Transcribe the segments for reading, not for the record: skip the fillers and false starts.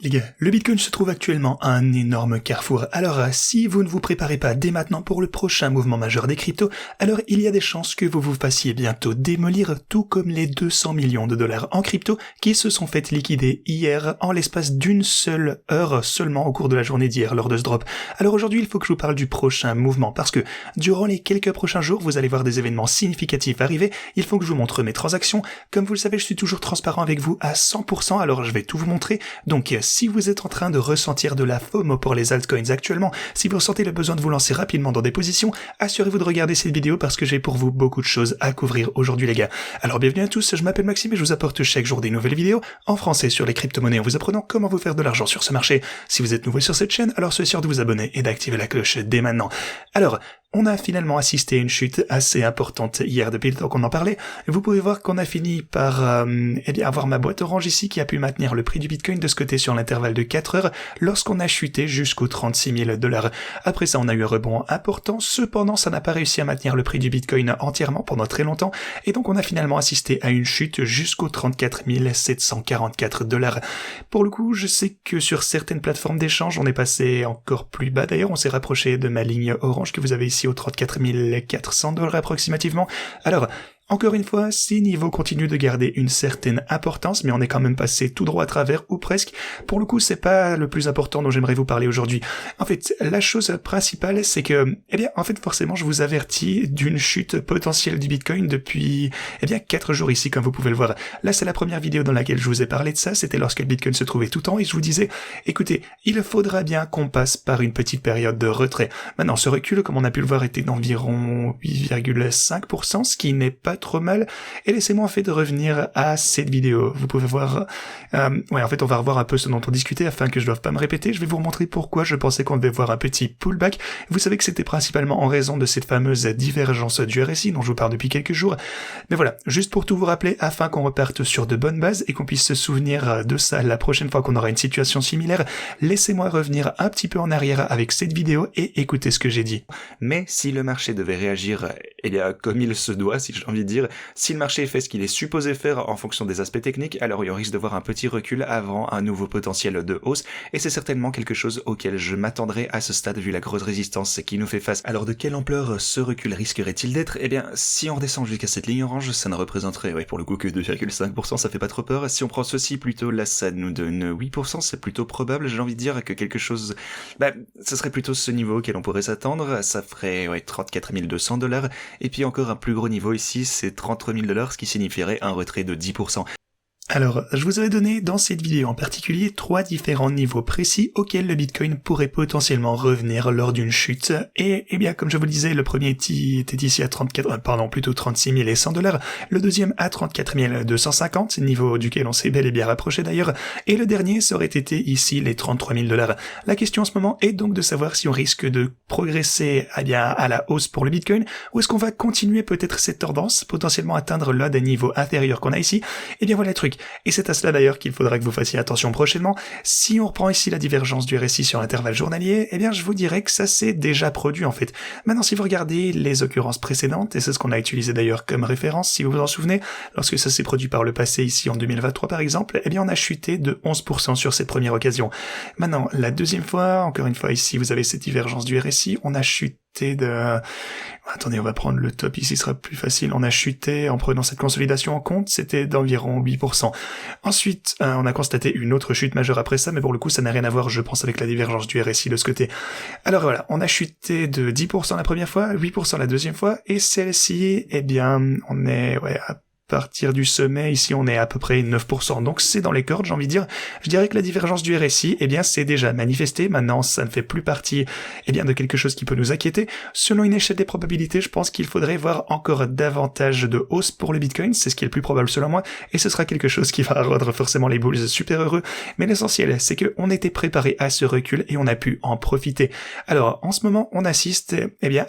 Les gars, le Bitcoin se trouve actuellement à un énorme carrefour. Alors, si vous ne vous préparez pas dès maintenant pour le prochain mouvement majeur des cryptos, alors il y a des chances que vous vous fassiez bientôt démolir, tout comme les 200 millions de dollars en crypto qui se sont fait liquider hier en l'espace d'une seule heure seulement au cours de la journée d'hier lors de ce drop. Alors aujourd'hui, il faut que je vous parle du prochain mouvement parce que durant les quelques prochains jours, vous allez voir des événements significatifs arriver. Il faut que je vous montre mes transactions. Comme vous le savez, je suis toujours transparent avec vous à 100%, alors je vais tout vous montrer. Donc, si vous êtes en train de ressentir de la FOMO pour les altcoins actuellement, si vous ressentez le besoin de vous lancer rapidement dans des positions, assurez-vous de regarder cette vidéo parce que j'ai pour vous beaucoup de choses à couvrir aujourd'hui les gars. Alors bienvenue à tous, je m'appelle Maxime et je vous apporte chaque jour des nouvelles vidéos en français sur les crypto-monnaies en vous apprenant comment vous faire de l'argent sur ce marché. Si vous êtes nouveau sur cette chaîne, alors soyez sûr de vous abonner et d'activer la cloche dès maintenant. Alors, on a finalement assisté à une chute assez importante hier depuis le temps qu'on en parlait. Vous pouvez voir qu'on a fini par avoir ma boîte orange ici qui a pu maintenir le prix du Bitcoin de ce côté sur l'intervalle de 4 heures lorsqu'on a chuté jusqu'aux 36 000 $. Après ça, on a eu un rebond important. Cependant, ça n'a pas réussi à maintenir le prix du Bitcoin entièrement pendant très longtemps. Et donc, on a finalement assisté à une chute jusqu'aux 34 744 $. Pour le coup, je sais que sur certaines plateformes d'échange, on est passé encore plus bas. D'ailleurs, on s'est rapproché de ma ligne orange que vous avez ici aux 34 400 $ approximativement. Alors, encore une fois, ces niveaux continuent de garder une certaine importance, mais on est quand même passé tout droit à travers, ou presque. Pour le coup, c'est pas le plus important dont j'aimerais vous parler aujourd'hui. En fait, la chose principale, c'est que, forcément, je vous avertis d'une chute potentielle du Bitcoin depuis, 4 jours ici, comme vous pouvez le voir. Là, c'est la première vidéo dans laquelle je vous ai parlé de ça, c'était lorsque le Bitcoin se trouvait tout en haut, et je vous disais, écoutez, il faudra bien qu'on passe par une petite période de retrait. Maintenant, ce recul, comme on a pu le voir, était d'environ 8,5%, ce qui n'est pas trop mal, et laissez-moi en fait de revenir à cette vidéo. Vous pouvez voir, on va revoir un peu ce dont on discutait afin que je ne doive pas me répéter. Je vais vous montrer pourquoi je pensais qu'on devait voir un petit pullback. Vous savez que c'était principalement en raison de cette fameuse divergence du RSI dont je vous parle depuis quelques jours. Mais voilà, juste pour tout vous rappeler, afin qu'on reparte sur de bonnes bases et qu'on puisse se souvenir de ça la prochaine fois qu'on aura une situation similaire, laissez-moi revenir un petit peu en arrière avec cette vidéo et écoutez ce que j'ai dit. Mais si le marché devait réagir comme il se doit, si j'ai envie de dire, si le marché fait ce qu'il est supposé faire en fonction des aspects techniques, alors il risque de voir un petit recul avant un nouveau potentiel de hausse, et c'est certainement quelque chose auquel je m'attendrai à ce stade vu la grosse résistance qui nous fait face. Alors de quelle ampleur ce recul risquerait-il d'être? Si on redescend jusqu'à cette ligne orange, ça ne représenterait pour le coup que 2,5%, ça fait pas trop peur. Si on prend ceci plutôt, là ça nous donne 8%, c'est plutôt probable, j'ai envie de dire que quelque chose, ce serait plutôt ce niveau auquel on pourrait s'attendre, ça ferait 34 200 $, et puis encore un plus gros niveau ici, c'est 33 000 $, ce qui signifierait un retrait de 10%. Alors, je vous avais donné dans cette vidéo en particulier 3 différents niveaux précis auxquels le Bitcoin pourrait potentiellement revenir lors d'une chute. Et comme je vous le disais, le premier était ici à 36 100 $, le deuxième à 34 250, niveau duquel on s'est bel et bien rapproché d'ailleurs, et le dernier ça aurait été ici les 33 000 $. La question en ce moment est donc de savoir si on risque de progresser à la hausse pour le Bitcoin, ou est-ce qu'on va continuer peut-être cette tendance, potentiellement atteindre l'un des niveaux inférieurs qu'on a ici. Voilà le truc. Et c'est à cela d'ailleurs qu'il faudra que vous fassiez attention prochainement. Si on reprend ici la divergence du RSI sur l'intervalle journalier, je vous dirais que ça s'est déjà produit en fait. Maintenant, si vous regardez les occurrences précédentes, et c'est ce qu'on a utilisé d'ailleurs comme référence, si vous vous en souvenez, lorsque ça s'est produit par le passé ici en 2023 par exemple, on a chuté de 11% sur cette première occasion. Maintenant, la deuxième fois, encore une fois ici, vous avez cette divergence du RSI, on a chuté Attendez, on va prendre le top ici, ce sera plus facile. On a chuté en prenant cette consolidation en compte, c'était d'environ 8%. Ensuite, on a constaté une autre chute majeure après ça, mais pour le coup, ça n'a rien à voir, je pense, avec la divergence du RSI de ce côté. Alors voilà, on a chuté de 10% la première fois, 8% la deuxième fois, et celle-ci, on est à partir du sommet, ici on est à peu près 9%, donc c'est dans les cordes, j'ai envie de dire. Je dirais que la divergence du RSI, c'est déjà manifesté, maintenant ça ne fait plus partie, de quelque chose qui peut nous inquiéter. Selon une échelle des probabilités, je pense qu'il faudrait voir encore davantage de hausse pour le Bitcoin, c'est ce qui est le plus probable selon moi, et ce sera quelque chose qui va rendre forcément les bulls super heureux, mais l'essentiel, c'est qu'on était préparé à ce recul et on a pu en profiter. Alors, en ce moment, on assiste,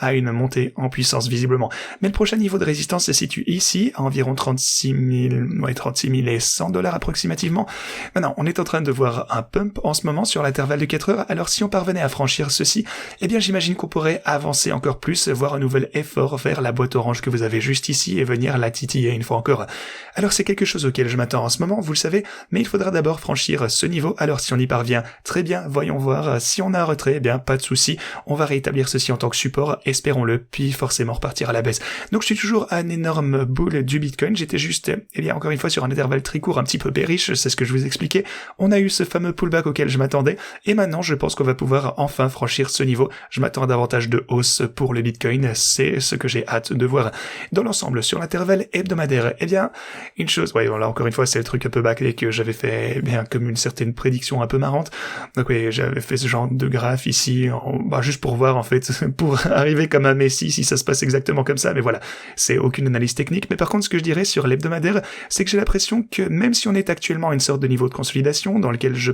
à une montée en puissance visiblement, mais le prochain niveau de résistance se situe ici, à environ 32 36 100 dollars approximativement. Maintenant, on est en train de voir un pump en ce moment sur l'intervalle de 4 heures. Alors, si on parvenait à franchir ceci, eh bien, j'imagine qu'on pourrait avancer encore plus, voir un nouvel effort vers la boîte orange que vous avez juste ici et venir la titiller une fois encore. Alors, c'est quelque chose auquel je m'attends en ce moment, vous le savez, mais il faudra d'abord franchir ce niveau. Alors, si on y parvient, très bien, voyons voir. Si on a un retrait, eh bien, pas de souci. On va rétablir ceci en tant que support, espérons-le, puis forcément repartir à la baisse. Donc, je suis toujours un énorme bull du Bitcoin. J'étais juste, eh bien, encore une fois, sur un intervalle très court, un petit peu bearish, c'est ce que je vous expliquais. On a eu ce fameux pullback auquel je m'attendais, et maintenant, je pense qu'on va pouvoir enfin franchir ce niveau. Je m'attends à davantage de hausse pour le Bitcoin, c'est ce que j'ai hâte de voir. Dans l'ensemble, sur l'intervalle hebdomadaire, eh bien, une chose, ouais, là, encore une fois, c'est le truc un peu bâclé que j'avais fait, eh bien, comme une certaine prédiction un peu marrante. Donc, oui, j'avais fait ce genre de graphe ici, juste pour voir, en fait, pour arriver comme un Messi, si ça se passe exactement comme ça, mais voilà, c'est aucune analyse technique. Mais par contre, ce que je dirais sur l'hebdomadaire, c'est que j'ai l'impression que même si on est actuellement à une sorte de niveau de consolidation dans lequel je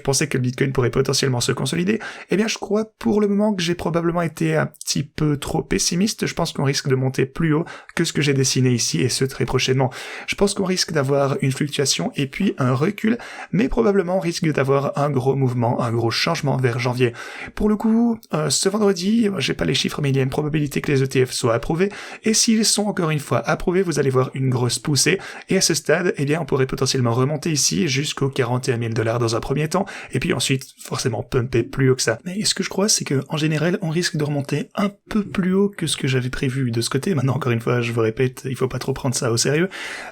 pensais que le Bitcoin pourrait potentiellement se consolider, eh bien je crois pour le moment que j'ai probablement été un petit peu trop pessimiste. Je pense qu'on risque de monter plus haut que ce que j'ai dessiné ici, et ce très prochainement. Je pense qu'on risque d'avoir une fluctuation et puis un recul, mais probablement on risque d'avoir un gros mouvement, un gros changement vers janvier. Pour le coup, ce vendredi, j'ai pas les chiffres, mais il y a une probabilité que les ETF soient approuvés, et s'ils sont encore une fois approuvés, vous allez voir une grosse poussée, et à ce stade, eh bien on pourrait potentiellement remonter ici jusqu'aux 41 000 $ dans un premier temps, et puis ensuite, forcément, pumper plus haut que ça. Mais ce que je crois, c'est que, en général, on risque de remonter un peu plus haut que ce que j'avais prévu de ce côté. Maintenant, encore une fois, je vous répète, il faut pas trop prendre ça au sérieux.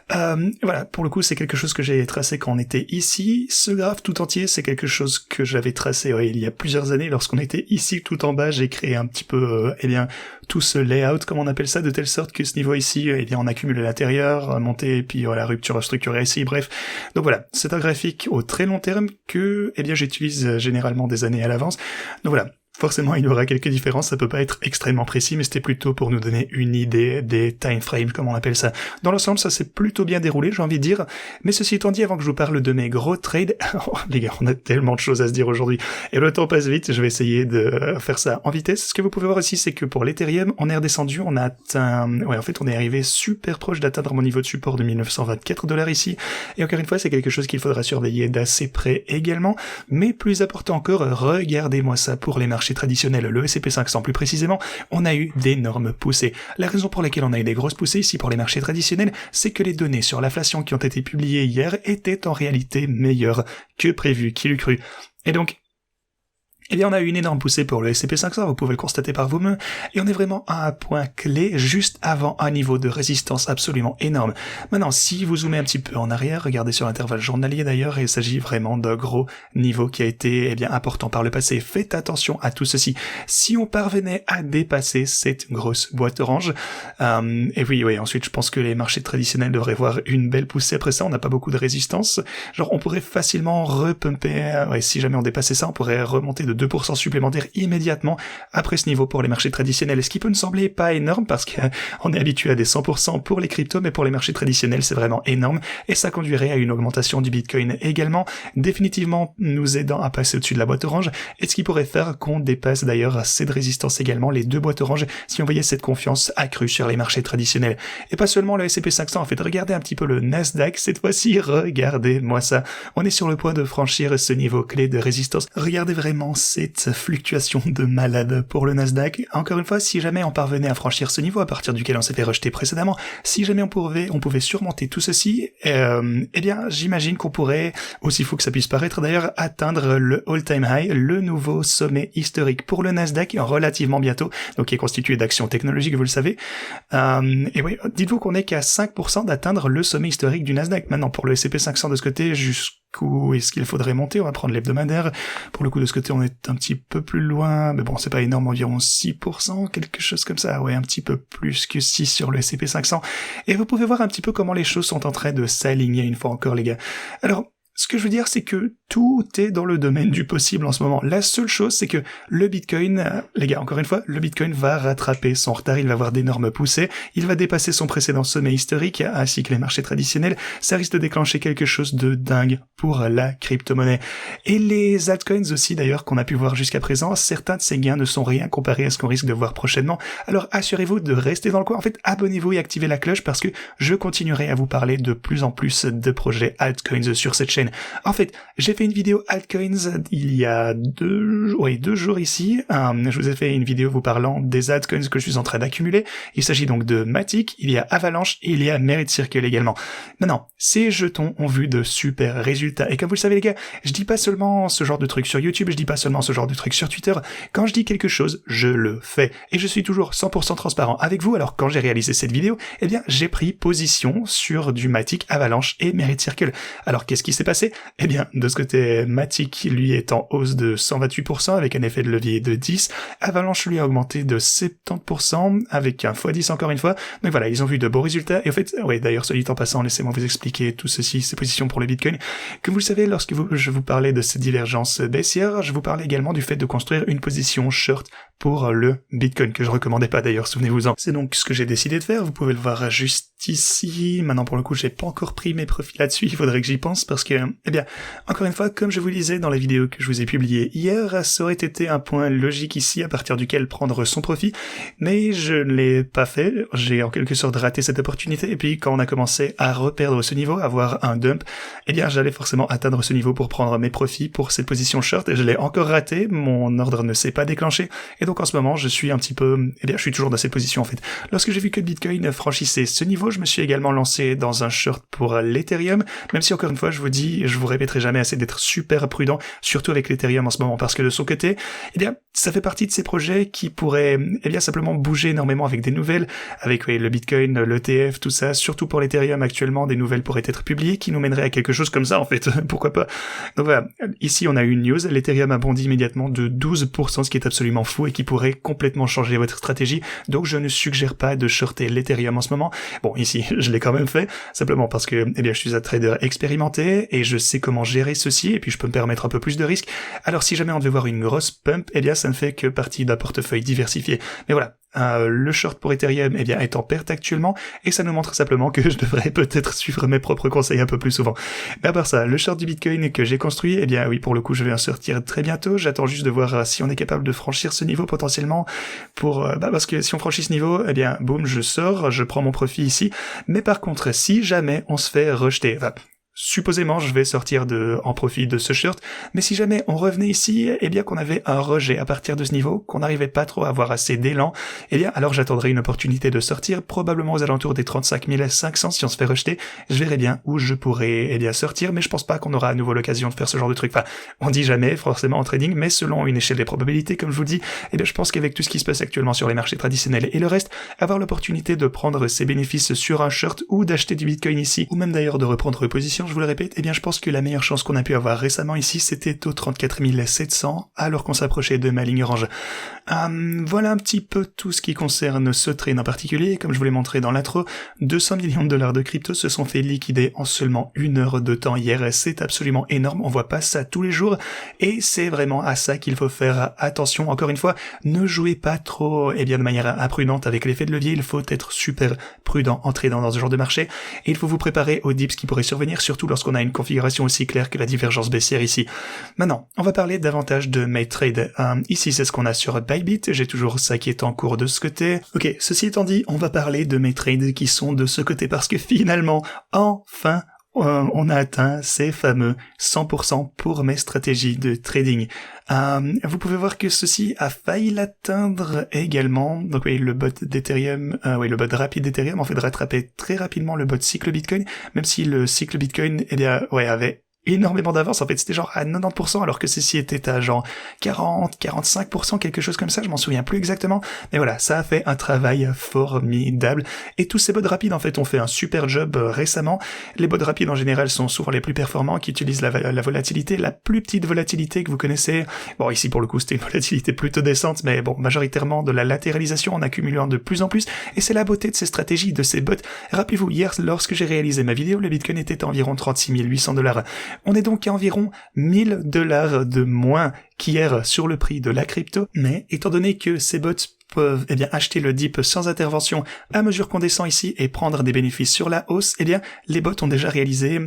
Voilà, pour le coup, c'est quelque chose que j'ai tracé quand on était ici. Ce graphe tout entier, c'est quelque chose que j'avais tracé, il y a plusieurs années, lorsqu'on était ici tout en bas. J'ai créé un petit peu, tout ce layout, comme on appelle ça, de telle sorte que ce niveau ici, on accumule à l'intérieur, monter, et puis la rupture structurée ici, bref. Donc voilà, c'est un graphique au très long terme que, j'utilise généralement des années à l'avance. Donc voilà. Forcément, il y aura quelques différences, ça peut pas être extrêmement précis, mais c'était plutôt pour nous donner une idée des time frames, comme on appelle ça. Dans l'ensemble, ça s'est plutôt bien déroulé, j'ai envie de dire. Mais ceci étant dit, avant que je vous parle de mes gros trades, les gars, on a tellement de choses à se dire aujourd'hui. Et le temps passe vite, je vais essayer de faire ça en vitesse. Ce que vous pouvez voir aussi, c'est que pour l'Ethereum, on est redescendu, on a atteint, on est arrivé super proche d'atteindre mon niveau de support de 1924 $ ici. Et encore une fois, c'est quelque chose qu'il faudra surveiller d'assez près également. Mais plus important encore, regardez-moi ça pour les marchés traditionnels, le S&P 500 plus précisément, on a eu d'énormes poussées. La raison pour laquelle on a eu des grosses poussées ici pour les marchés traditionnels, c'est que les données sur l'inflation qui ont été publiées hier étaient en réalité meilleures que prévu, qui l'eût cru. Et donc, on a eu une énorme poussée pour le S&P 500, vous pouvez le constater par vous-même, et on est vraiment à un point clé, juste avant un niveau de résistance absolument énorme. Maintenant, si vous zoomez un petit peu en arrière, regardez sur l'intervalle journalier d'ailleurs, il s'agit vraiment d'un gros niveau qui a été, important par le passé. Faites attention à tout ceci. Si on parvenait à dépasser cette grosse boîte orange, ensuite je pense que les marchés traditionnels devraient voir une belle poussée après ça, on n'a pas beaucoup de résistance. Genre, on pourrait facilement repumper, si jamais on dépassait ça, on pourrait remonter de 2% supplémentaires immédiatement après ce niveau pour les marchés traditionnels. Ce qui peut ne sembler pas énorme parce qu'on est habitué à des 100% pour les cryptos, mais pour les marchés traditionnels, c'est vraiment énorme et ça conduirait à une augmentation du Bitcoin également, définitivement nous aidant à passer au-dessus de la boîte orange et ce qui pourrait faire qu'on dépasse d'ailleurs cette résistance également, les deux boîtes oranges, si on voyait cette confiance accrue sur les marchés traditionnels. Et pas seulement le S&P 500, en fait, regardez un petit peu le Nasdaq, cette fois-ci, regardez-moi ça. On est sur le point de franchir ce niveau clé de résistance. Regardez vraiment cette fluctuation de malade pour le Nasdaq. Encore une fois, si jamais on parvenait à franchir ce niveau à partir duquel on s'était rejeté précédemment, si jamais on pouvait surmonter tout ceci, j'imagine qu'on pourrait, aussi fou que ça puisse paraître d'ailleurs, atteindre le all-time high, le nouveau sommet historique pour le Nasdaq relativement bientôt, donc qui est constitué d'actions technologiques, vous le savez. Dites-vous qu'on est qu'à 5% d'atteindre le sommet historique du Nasdaq. Maintenant, pour le S&P 500 de ce côté, jusqu'où est-ce qu'il faudrait monter? On va prendre l'hebdomadaire. Pour le coup, de ce côté, on est un petit peu plus loin, mais bon, c'est pas énorme, environ 6%, quelque chose comme ça, un petit peu plus que 6 sur le S&P 500. Et vous pouvez voir un petit peu comment les choses sont en train de s'aligner une fois encore, les gars. Alors, ce que je veux dire, c'est que tout est dans le domaine du possible en ce moment. La seule chose, c'est que le Bitcoin, les gars, encore une fois, le Bitcoin va rattraper son retard, il va avoir d'énormes poussées, il va dépasser son précédent sommet historique, ainsi que les marchés traditionnels. Ça risque de déclencher quelque chose de dingue pour la crypto-monnaie. Et les altcoins aussi, d'ailleurs, qu'on a pu voir jusqu'à présent, certains de ces gains ne sont rien comparés à ce qu'on risque de voir prochainement. Alors assurez-vous de rester dans le coin. En fait, abonnez-vous et activez la cloche parce que je continuerai à vous parler de plus en plus de projets altcoins sur cette chaîne. En fait, j'ai fait une vidéo altcoins il y a 2 jours ici. Je vous ai fait une vidéo vous parlant des altcoins que je suis en train d'accumuler. Il s'agit donc de Matic, il y a Avalanche et il y a Merit Circle également. Maintenant, ces jetons ont vu de super résultats. Et comme vous le savez les gars, je dis pas seulement ce genre de trucs sur YouTube, je dis pas seulement ce genre de trucs sur Twitter. Quand je dis quelque chose, je le fais. Et je suis toujours 100% transparent avec vous. Alors quand j'ai réalisé cette vidéo, eh bien j'ai pris position sur du Matic, Avalanche et Merit Circle. Alors qu'est-ce qui s'est passé? Eh bien de ce côté, Matic lui est en hausse de 128% avec un effet de levier de 10. Avalanche lui a augmenté de 70% avec un x10 encore une fois. Donc voilà, ils ont vu de beaux résultats. Et en fait, oui, d'ailleurs, soit dit en passant, laissez-moi vous expliquer tout ceci, ces positions pour le Bitcoin. Comme vous le savez, lorsque je vous parlais de cette divergence baissière, je vous parlais également du fait de construire une position short pour le Bitcoin, que je recommandais pas d'ailleurs, souvenez-vous-en. C'est donc ce que j'ai décidé de faire, vous pouvez le voir juste ici. Maintenant pour le coup, j'ai pas encore pris mes profits là-dessus, il faudrait que j'y pense parce que, eh bien, encore une fois, comme je vous le disais dans la vidéo que je vous ai publiée hier, ça aurait été un point logique ici à partir duquel prendre son profit, mais je ne l'ai pas fait, j'ai en quelque sorte raté cette opportunité, et puis quand on a commencé à reperdre ce niveau, à avoir un dump, eh bien j'allais forcément atteindre ce niveau pour prendre mes profits pour cette position short, et je l'ai encore raté, mon ordre ne s'est pas déclenché, et donc en ce moment je suis un petit peu, eh bien je suis toujours dans cette position en fait. Lorsque j'ai vu que Bitcoin franchissait ce niveau, je me suis également lancé dans un short pour l'Ethereum, même si encore une fois je vous dis, je vous répéterai jamais assez d'être super prudent, surtout avec l'Ethereum en ce moment, parce que de son côté, eh bien ça fait partie de ces projets qui pourraient, eh bien simplement bouger énormément avec des nouvelles, avec le Bitcoin, l'ETF, tout ça, surtout pour l'Ethereum actuellement, des nouvelles pourraient être publiées qui nous mèneraient à quelque chose comme ça en fait, pourquoi pas. Donc voilà, ici on a une news, l'Ethereum a bondi immédiatement de 12%, ce qui est absolument fou et qui pourrait complètement changer votre stratégie, donc je ne suggère pas de shorter l'Ethereum en ce moment. Bon, ici, je l'ai quand même fait, simplement parce que, eh bien, je suis un trader expérimenté, et je sais comment gérer ceci, et puis je peux me permettre un peu plus de risques. Alors si jamais on devait voir une grosse pump, eh bien, ça ne fait que partie d'un portefeuille diversifié. Mais voilà. Le short pour Ethereum, eh bien, est en perte actuellement, et ça nous montre simplement que je devrais peut-être suivre mes propres conseils un peu plus souvent. Mais à part ça, le short du Bitcoin que j'ai construit, eh bien, oui, pour le coup, je vais en sortir très bientôt. J'attends juste de voir si on est capable de franchir ce niveau potentiellement parce que si on franchit ce niveau, eh bien, boum, je sors, je prends mon profit ici. Mais par contre, si jamais on se fait rejeter, supposément, je vais sortir en profit de ce short, mais si jamais on revenait ici, eh bien qu'on avait un rejet à partir de ce niveau, qu'on n'arrivait pas trop à avoir assez d'élan, eh bien alors j'attendrai une opportunité de sortir, probablement aux alentours des 35 500 si on se fait rejeter, je verrai bien où je pourrais eh bien sortir, mais je pense pas qu'on aura à nouveau l'occasion de faire ce genre de truc. Enfin, on dit jamais forcément en trading, mais selon une échelle des probabilités, comme je vous le dis, eh bien je pense qu'avec tout ce qui se passe actuellement sur les marchés traditionnels et le reste, avoir l'opportunité de prendre ses bénéfices sur un short ou d'acheter du Bitcoin ici, ou même d'ailleurs de reprendre position, je vous le répète, eh bien je pense que la meilleure chance qu'on a pu avoir récemment ici, c'était aux 34 700, alors qu'on s'approchait de ma ligne orange. Voilà un petit peu tout ce qui concerne ce trade en particulier. Comme je vous l'ai montré dans l'intro, 200 millions de dollars de crypto se sont fait liquider en seulement 1 heure de temps hier. C'est absolument énorme, on voit pas ça tous les jours, et c'est vraiment à ça qu'il faut faire attention. Encore une fois, ne jouez pas trop, eh bien de manière imprudente avec l'effet de levier, il faut être super prudent en tradant dans ce genre de marché, et il faut vous préparer aux dips qui pourraient survenir, surtout lorsqu'on a une configuration aussi claire que la divergence baissière ici. Maintenant, on va parler davantage de mes trades. Ici, c'est ce qu'on a sur Bybit, j'ai toujours ça qui est en cours de ce côté. Ok, ceci étant dit, on va parler de mes trades qui sont de ce côté parce que finalement, enfin, on a atteint ces fameux 100% pour mes stratégies de trading. Vous pouvez voir que ceci a failli l'atteindre également. Donc oui, le bot d'Ethereum, le bot rapide d'Ethereum, en fait, de rattraper très rapidement le bot cycle Bitcoin, même si le cycle Bitcoin, eh bien, avait énormément d'avance. En fait, c'était genre à 90%, alors que ceci était à genre 40, 45%, quelque chose comme ça, je m'en souviens plus exactement. Mais voilà, ça a fait un travail formidable. Et tous ces bots rapides, en fait, ont fait un super job récemment. Les bots rapides, en général, sont souvent les plus performants, qui utilisent la volatilité, la plus petite volatilité que vous connaissez. Bon, ici, pour le coup, c'était une volatilité plutôt décente, mais bon, majoritairement de la latéralisation en accumulant de plus en plus. Et c'est la beauté de ces stratégies, de ces bots. Rappelez-vous, hier, lorsque j'ai réalisé ma vidéo, le Bitcoin était à environ 36 800 $. On est donc à environ $1000 de moins qu'hier sur le prix de la crypto, mais étant donné que ces bots peuvent acheter le dip sans intervention à mesure qu'on descend ici et prendre des bénéfices sur la hausse, les bots ont déjà réalisé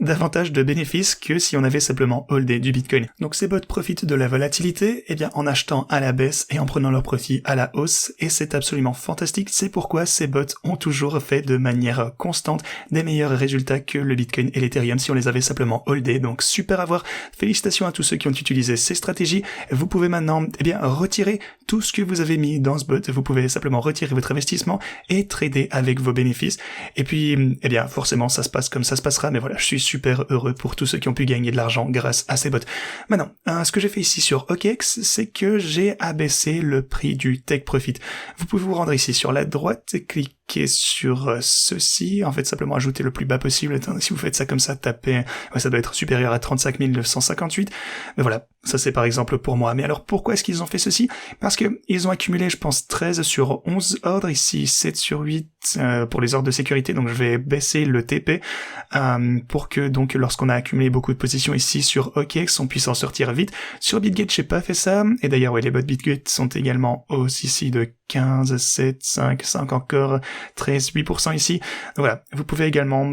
davantage de bénéfices que si on avait simplement holdé du Bitcoin. Donc ces bots profitent de la volatilité en achetant à la baisse et en prenant leur profit à la hausse, et c'est absolument fantastique. C'est pourquoi ces bots ont toujours fait de manière constante des meilleurs résultats que le Bitcoin et l'Ethereum si on les avait simplement holdés. Donc super à voir. Félicitations à tous ceux qui ont utilisé ces stratégies. Vous pouvez maintenant retirer tout ce que vous avez mis dans ce bot. Vous pouvez simplement retirer votre investissement et trader avec vos bénéfices. Et puis, forcément, ça se passe comme ça se passera. Mais voilà, je suis super heureux pour tous ceux qui ont pu gagner de l'argent grâce à ces bots. Maintenant, ce que j'ai fait ici sur OKX, c'est que j'ai abaissé le prix du Take Profit. Vous pouvez vous rendre ici sur la droite, cliquer sur ceci, en fait simplement ajouter le plus bas possible. Attendez, si vous faites ça comme ça, tapez, ça doit être supérieur à 35 958. Mais voilà, ça c'est par exemple pour moi. Mais alors pourquoi est-ce qu'ils ont fait ceci? Parce que ils ont accumulé, je pense, 13 sur 11 ordres, ici 7 sur 8 pour les ordres de sécurité, donc je vais baisser le TP pour que donc lorsqu'on a accumulé beaucoup de positions ici sur OKX, on puisse en sortir vite. Sur BitGet, j'ai pas fait ça, et d'ailleurs les bots BitGet sont également aussi ici de 15, 7, 5 encore, 13, 8% ici. Donc voilà, vous pouvez également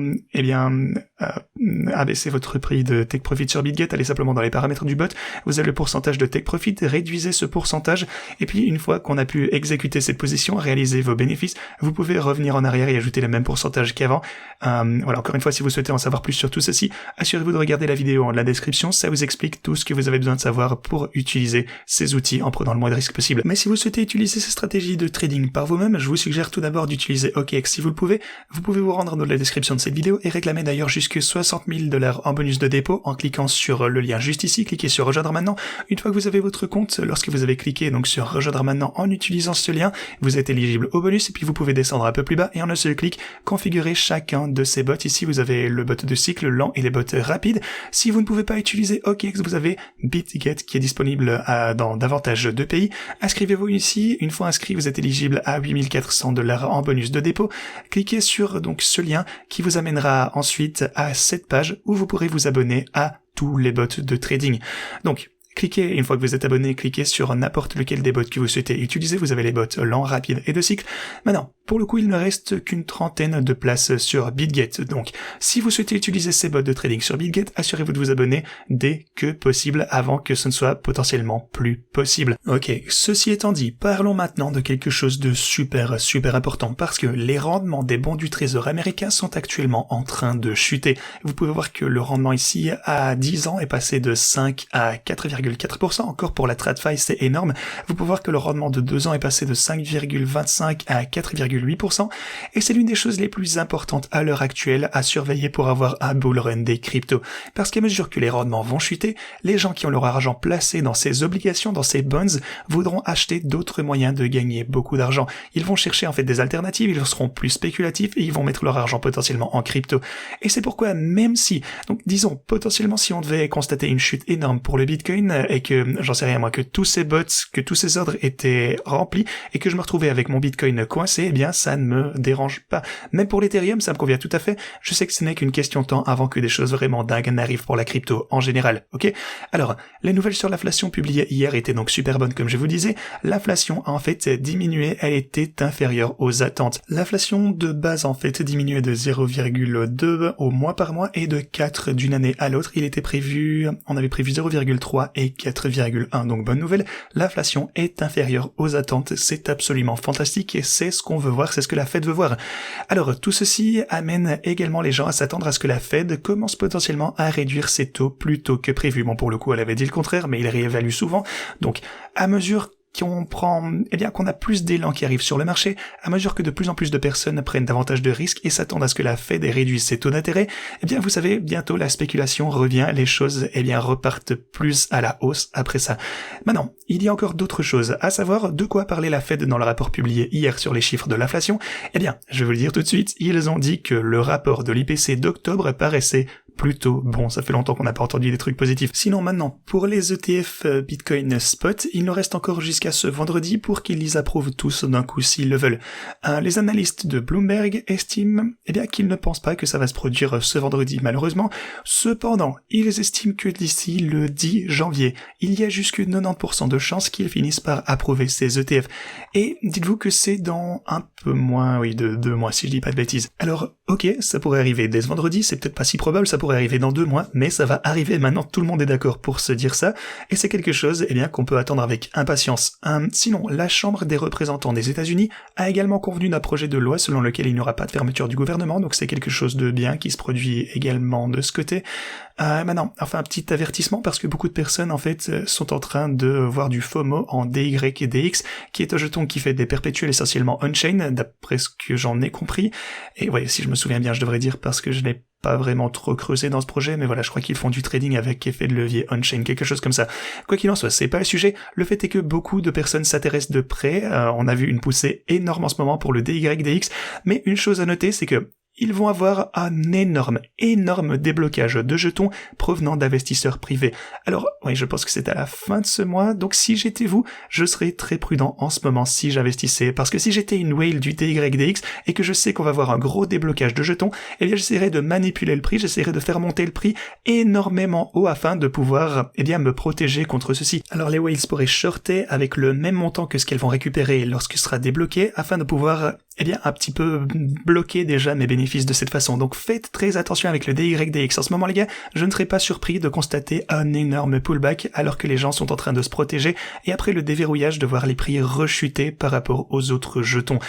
abaisser votre prix de Take Profit sur BitGet, allez simplement dans les paramètres du bot, vous avez le pourcentage de Take Profit, réduisez ce pourcentage, et puis une fois qu'on a pu exécuter cette position, réaliser vos bénéfices, vous pouvez revenir en arrière et ajouter le même pourcentage qu'avant. Voilà, encore une fois, si vous souhaitez en savoir plus sur tout ceci, assurez-vous de regarder la vidéo en la description, ça vous explique tout ce que vous avez besoin de savoir pour utiliser ces outils en prenant le moins de risques possible. Mais si vous souhaitez utiliser ces stratégies de trading par vous-même, je vous suggère tout d'abord d'utiliser OKX si vous le pouvez. Vous pouvez vous rendre dans la description de cette vidéo et réclamer d'ailleurs jusque $60,000 en bonus de dépôt en cliquant sur le lien juste ici, cliquez sur rejoindre maintenant. Une fois que vous avez votre compte, lorsque vous avez cliqué donc sur rejoindre maintenant en utilisant ce lien, vous êtes éligible au bonus et puis vous pouvez descendre un peu plus bas et en un seul clic configurer chacun de ces bots. Ici vous avez le bot de cycle lent et les bots rapides. Si vous ne pouvez pas utiliser OKX, vous avez BitGet qui est disponible dans davantage de pays. Inscrivez-vous ici, une fois inscrit vous êtes éligible à $8,400 en bonus de dépôt. Cliquez sur donc ce lien qui vous amènera ensuite à cette page où vous pourrez vous abonner à tous les bots de trading. Donc cliquez, une fois que vous êtes abonné, cliquez sur n'importe lequel des bots que vous souhaitez utiliser. Vous avez les bots lents, rapides et de cycle. Maintenant, pour le coup, il ne reste qu'une trentaine de places sur BitGet. Donc, si vous souhaitez utiliser ces bots de trading sur BitGet, assurez-vous de vous abonner dès que possible avant que ce ne soit potentiellement plus possible. Ok, ceci étant dit, parlons maintenant de quelque chose de super important parce que les rendements des bons du trésor américain sont actuellement en train de chuter. Vous pouvez voir que le rendement ici à 10 ans est passé de 5 à 4,4%. Encore pour la TradFi, c'est énorme. Vous pouvez voir que le rendement de 2 ans est passé de 5,25 à 4,8%. Et c'est l'une des choses les plus importantes à l'heure actuelle à surveiller pour avoir un bull run des cryptos. Parce qu'à mesure que les rendements vont chuter, les gens qui ont leur argent placé dans ces obligations, dans ces bonds, voudront acheter d'autres moyens de gagner beaucoup d'argent. Ils vont chercher en fait des alternatives, ils seront plus spéculatifs et ils vont mettre leur argent potentiellement en crypto. Et c'est pourquoi même si, donc disons potentiellement si on devait constater une chute énorme pour le Bitcoin et que, j'en sais rien moi, que tous ces bots, que tous ces ordres étaient remplis et que je me retrouvais avec mon Bitcoin coincé, eh bien ça ne me dérange pas. Même pour l'Ethereum, ça me convient tout à fait. Je sais que ce n'est qu'une question de temps avant que des choses vraiment dingues n'arrivent pour la crypto en général, ok? Alors, les nouvelles sur l'inflation publiées hier étaient donc super bonnes comme je vous disais. L'inflation a en fait diminué, elle était inférieure aux attentes. L'inflation de base en fait diminuait de 0,2 au mois par mois et de 4 d'une année à l'autre. On avait prévu 0,3 et 4,1, donc bonne nouvelle. L'inflation est inférieure aux attentes, c'est absolument fantastique et c'est ce qu'on veut voir, c'est ce que la Fed veut voir. Alors tout ceci amène également les gens à s'attendre à ce que la Fed commence potentiellement à réduire ses taux plus tôt que prévu. Bon, pour le coup elle avait dit le contraire, mais il réévalue souvent. Donc à mesure qu'on a plus d'élan qui arrive sur le marché, à mesure que de plus en plus de personnes prennent davantage de risques et s'attendent à ce que la Fed réduise ses taux d'intérêt, vous savez, bientôt la spéculation revient, les choses, repartent plus à la hausse après ça. Maintenant, il y a encore d'autres choses, à savoir de quoi parlait la Fed dans le rapport publié hier sur les chiffres de l'inflation. Je vais vous le dire tout de suite, ils ont dit que le rapport de l'IPC d'octobre paraissait plutôt bon. Ça fait longtemps qu'on n'a pas entendu des trucs positifs. Sinon maintenant, pour les ETF Bitcoin Spot, il nous reste encore jusqu'à ce vendredi pour qu'ils les approuvent tous d'un coup s'ils le veulent. Les analystes de Bloomberg estiment qu'ils ne pensent pas que ça va se produire ce vendredi malheureusement. Cependant, ils estiment que d'ici le 10 janvier, il y a jusque 90% de chances qu'ils finissent par approuver ces ETF. Et dites-vous que c'est dans un peu moins, de 2 mois si je dis pas de bêtises. Alors, ok, ça pourrait arriver dès ce vendredi, c'est peut-être pas si probable, ça pourrait arriver dans 2 mois, mais ça va arriver maintenant, tout le monde est d'accord pour se dire ça, et c'est quelque chose, qu'on peut attendre avec impatience. Sinon, la Chambre des représentants des États-Unis a également convenu d'un projet de loi selon lequel il n'y aura pas de fermeture du gouvernement, donc c'est quelque chose de bien qui se produit également de ce côté. Maintenant, enfin un petit avertissement parce que beaucoup de personnes en fait sont en train de voir du FOMO en DYDX, qui est un jeton qui fait des perpétuels essentiellement on-chain, d'après ce que j'en ai compris. Et ouais, si je me souviens bien, je devrais dire parce que je n'ai pas vraiment trop creusé dans ce projet, mais voilà, je crois qu'ils font du trading avec effet de levier on-chain, quelque chose comme ça. Quoi qu'il en soit, c'est pas le sujet. Le fait est que beaucoup de personnes s'intéressent de près. On a vu une poussée énorme en ce moment pour le DYDX, mais une chose à noter, c'est que ils vont avoir un énorme déblocage de jetons provenant d'investisseurs privés. Alors, oui, je pense que c'est à la fin de ce mois, donc si j'étais vous, je serais très prudent en ce moment si j'investissais, parce que si j'étais une whale du DYDX et que je sais qu'on va avoir un gros déblocage de jetons, j'essaierais de manipuler le prix, j'essaierais de faire monter le prix énormément haut afin de pouvoir, me protéger contre ceci. Alors les whales pourraient shorter avec le même montant que ce qu'elles vont récupérer lorsqu'il sera débloqué afin de pouvoir un petit peu bloquer déjà mes bénéfices de cette façon. Donc faites très attention avec le DYDX. En ce moment les gars, je ne serais pas surpris de constater un énorme pullback alors que les gens sont en train de se protéger et après le déverrouillage de voir les prix rechuter par rapport aux autres jetons.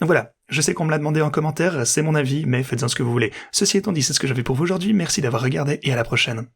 Donc voilà. Je sais qu'on me l'a demandé en commentaire, c'est mon avis, mais faites-en ce que vous voulez. Ceci étant dit, c'est ce que j'avais pour vous aujourd'hui. Merci d'avoir regardé et à la prochaine.